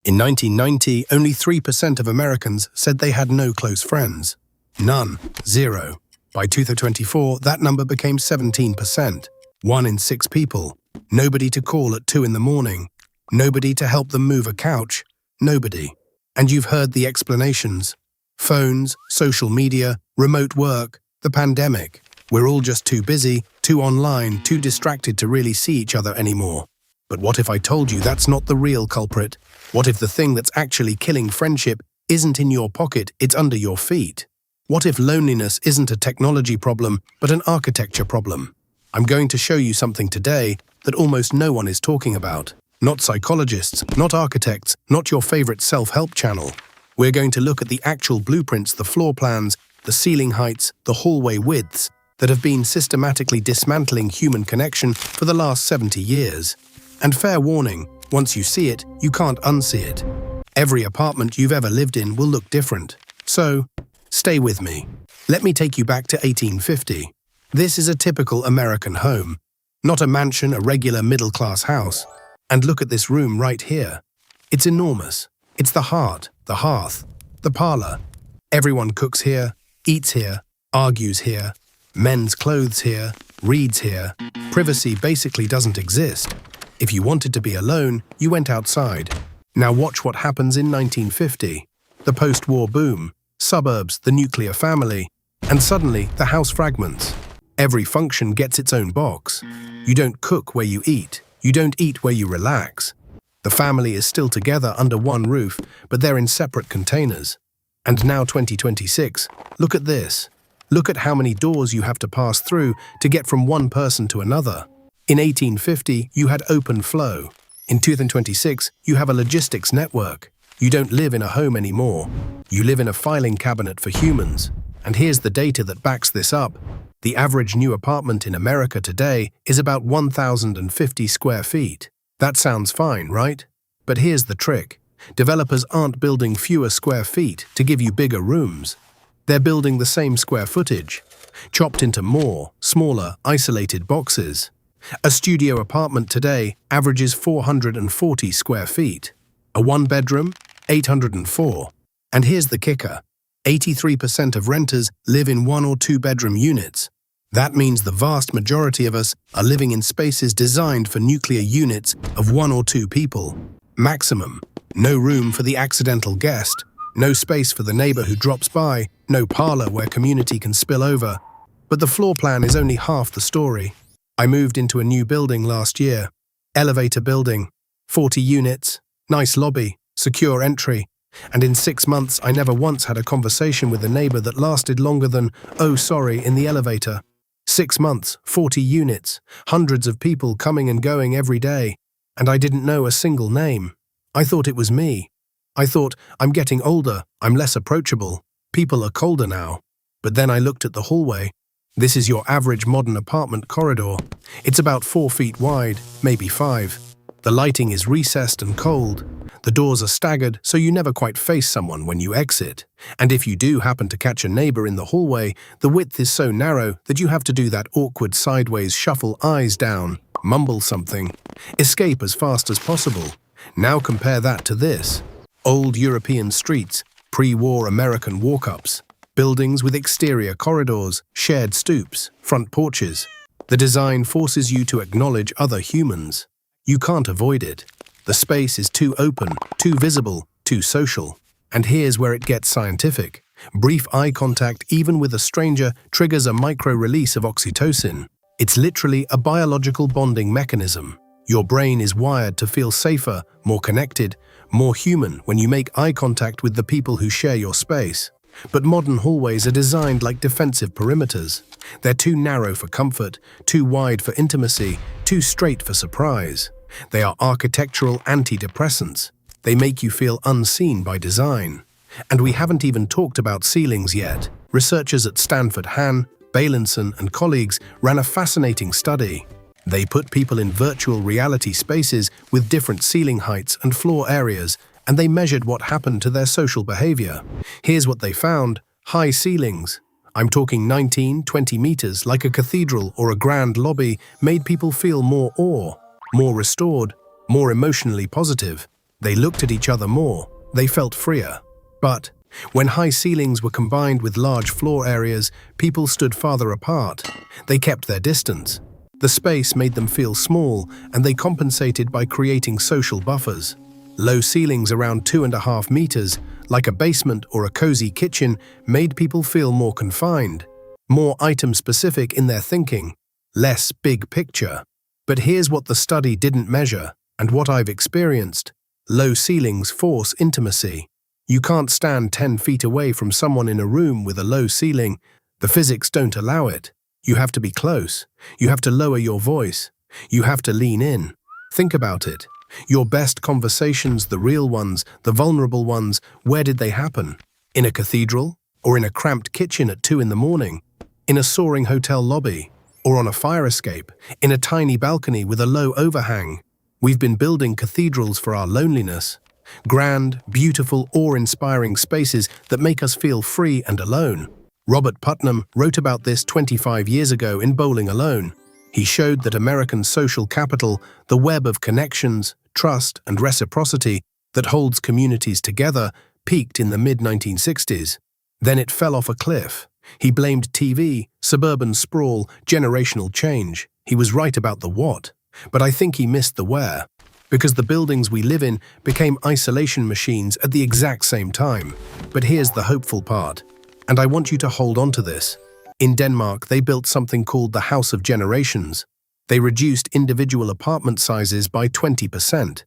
In 1990, only 3% of Americans said they had no close friends. None. Zero. By 2024, that number became 17%. 1 in 6 people. Nobody to call at 2 in the morning. Nobody to help them move a couch. Nobody. And you've heard the explanations. Phones, social media, remote work, the pandemic. We're all just too busy, too online, too distracted to really see each other anymore. But what if I told you that's not the real culprit? What if the thing that's actually killing friendship isn't in your pocket, it's under your feet? What if loneliness isn't a technology problem, but an architecture problem? I'm going to show you something today that almost no one is talking about. Not psychologists, not architects, not your favorite self-help channel. We're going to look at the actual blueprints, the floor plans, the ceiling heights, the hallway widths that have been systematically dismantling human connection for the last 70 years. And fair warning, once you see it, you can't unsee it. Every apartment you've ever lived in will look different. So, stay with me. Let me take you back to 1850. This is a typical American home. Not a mansion, a regular middle-class house. And look at this room right here. It's enormous. It's the heart, the hearth, the parlor. Everyone cooks here, eats here, argues here, mends clothes here, reads here. Privacy basically doesn't exist. If you wanted to be alone, you went outside. Now watch what happens in 1950. The post-war boom, suburbs, the nuclear family, and suddenly the house fragments. Every function gets its own box. You don't cook where you eat. You don't eat where you relax. The family is still together under one roof, but they're in separate containers. And now 2026, look at this. Look at how many doors you have to pass through to get from one person to another. In 1850, you had open flow. In 2026, you have a logistics network. You don't live in a home anymore. You live in a filing cabinet for humans. And here's the data that backs this up. The average new apartment in America today is about 1,050 square feet. That sounds fine, right? But here's the trick. Developers aren't building fewer square feet to give you bigger rooms. They're building the same square footage, chopped into more, smaller, isolated boxes. A studio apartment today averages 440 square feet. A one-bedroom, 804. And here's the kicker. 83% of renters live in 1 or 2 bedroom units. That means the vast majority of us are living in spaces designed for nuclear units of 1 or 2 people. Maximum. No room for the accidental guest. No space for the neighbor who drops by. No parlor where community can spill over. But the floor plan is only half the story. I moved into a new building last year. Elevator building, 40 units, nice lobby, secure entry. And in 6 months, I never once had a conversation with a neighbor that lasted longer than, "Oh, sorry," in the elevator. 6 months, 40 units, hundreds of people coming and going every day. And I didn't know a single name. I thought it was me. I thought, I'm getting older, I'm less approachable. People are colder now. But then I looked at the hallway. This is your average modern apartment corridor. It's about 4 feet wide, maybe 5. The lighting is recessed and cold. The doors are staggered, so you never quite face someone when you exit. And if you do happen to catch a neighbor in the hallway, the width is so narrow that you have to do that awkward sideways shuffle, eyes down, mumble something, escape as fast as possible. Now compare that to this. Old European streets, pre-war American walk-ups. Buildings with exterior corridors, shared stoops, front porches. The design forces you to acknowledge other humans. You can't avoid it. The space is too open, too visible, too social. And here's where it gets scientific. Brief eye contact, even with a stranger, triggers a micro-release of oxytocin. It's literally a biological bonding mechanism. Your brain is wired to feel safer, more connected, more human when you make eye contact with the people who share your space. But modern hallways are designed like defensive perimeters. They're too narrow for comfort, too wide for intimacy, too straight for surprise. They are architectural antidepressants. They make you feel unseen by design. And we haven't even talked about ceilings yet. Researchers at Stanford Bailenson and colleagues ran a fascinating study. They put people in virtual reality spaces with different ceiling heights and floor areas, and they measured what happened to their social behavior. Here's what they found. High ceilings. I'm talking 19, 20 meters, like a cathedral or a grand lobby, made people feel more awe, more restored, more emotionally positive. They looked at each other more. They felt freer. But when high ceilings were combined with large floor areas, people stood farther apart. They kept their distance. The space made them feel small, and they compensated by creating social buffers. Low ceilings around 2.5 meters, like a basement or a cozy kitchen, made people feel more confined, more item-specific in their thinking, less big picture. But here's what the study didn't measure, and what I've experienced. Low ceilings force intimacy. You can't stand 10 feet away from someone in a room with a low ceiling. The physics don't allow it. You have to be close. You have to lower your voice. You have to lean in. Think about it. Your best conversations, the real ones, the vulnerable ones, where did they happen? In a cathedral? Or in a cramped kitchen at 2 in the morning? In a soaring hotel lobby? Or on a fire escape? In a tiny balcony with a low overhang? We've been building cathedrals for our loneliness. Grand, beautiful, awe-inspiring spaces that make us feel free and alone. Robert Putnam wrote about this 25 years ago in Bowling Alone. He showed that American social capital, the web of connections, trust, and reciprocity that holds communities together, peaked in the mid-1960s. Then it fell off a cliff. He blamed TV, suburban sprawl, generational change. He was right about the what, but I think he missed the where. Because the buildings we live in became isolation machines at the exact same time. But here's the hopeful part, and I want you to hold on to this. In Denmark, they built something called the House of Generations. They reduced individual apartment sizes by 20%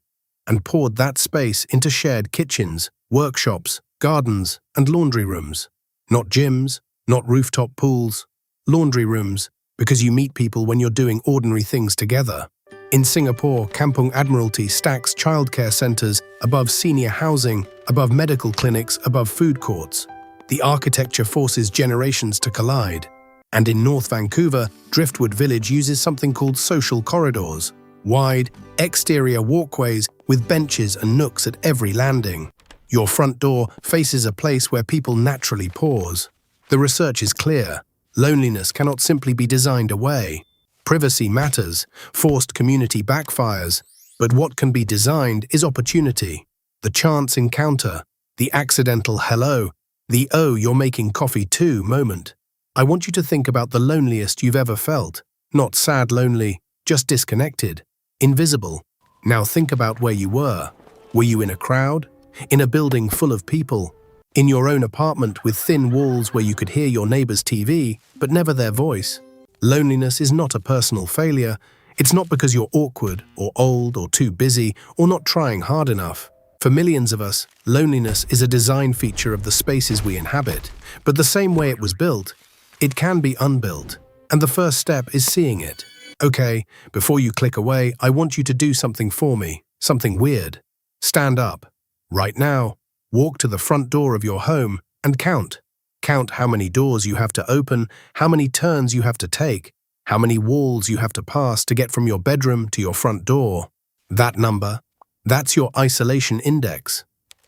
and poured that space into shared kitchens, workshops, gardens, and laundry rooms. Not gyms, not rooftop pools, laundry rooms, because you meet people when you're doing ordinary things together. In Singapore, Kampung Admiralty stacks childcare centers above senior housing, above medical clinics, above food courts. The architecture forces generations to collide. And in North Vancouver, Driftwood Village uses something called social corridors, wide, exterior walkways with benches and nooks at every landing. Your front door faces a place where people naturally pause. The research is clear. Loneliness cannot simply be designed away. Privacy matters, forced community backfires, but what can be designed is opportunity, the chance encounter, the accidental hello, the "oh, you're making coffee too" moment. I want you to think about the loneliest you've ever felt, not sad lonely, just disconnected, invisible. Now think about where you were. Were you in a crowd? In a building full of people? In your own apartment with thin walls where you could hear your neighbor's TV, but never their voice? Loneliness is not a personal failure. It's not because you're awkward, or old, or too busy, or not trying hard enough. For millions of us, loneliness is a design feature of the spaces we inhabit. But the same way it was built, it can be unbuilt. And the first step is seeing it. Okay, before you click away, I want you to do something for me, something weird. Stand up. Right now, walk to the front door of your home and count. Count how many doors you have to open, how many turns you have to take, how many walls you have to pass to get from your bedroom to your front door. That number, that's your isolation index.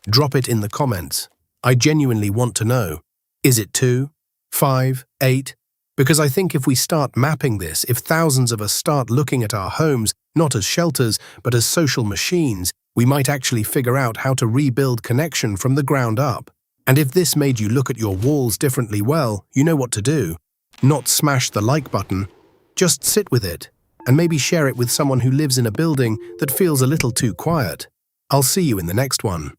Drop it in the comments. I genuinely want to know. Is it 2, 5, 8? Because I think if we start mapping this, if thousands of us start looking at our homes not as shelters but as social machines, we might actually figure out how to rebuild connection from the ground up. And if this made you look at your walls differently, well, you know what to do. Not smash the like button, just sit with it, and maybe share it with someone who lives in a building that feels a little too quiet. I'll see you in the next one.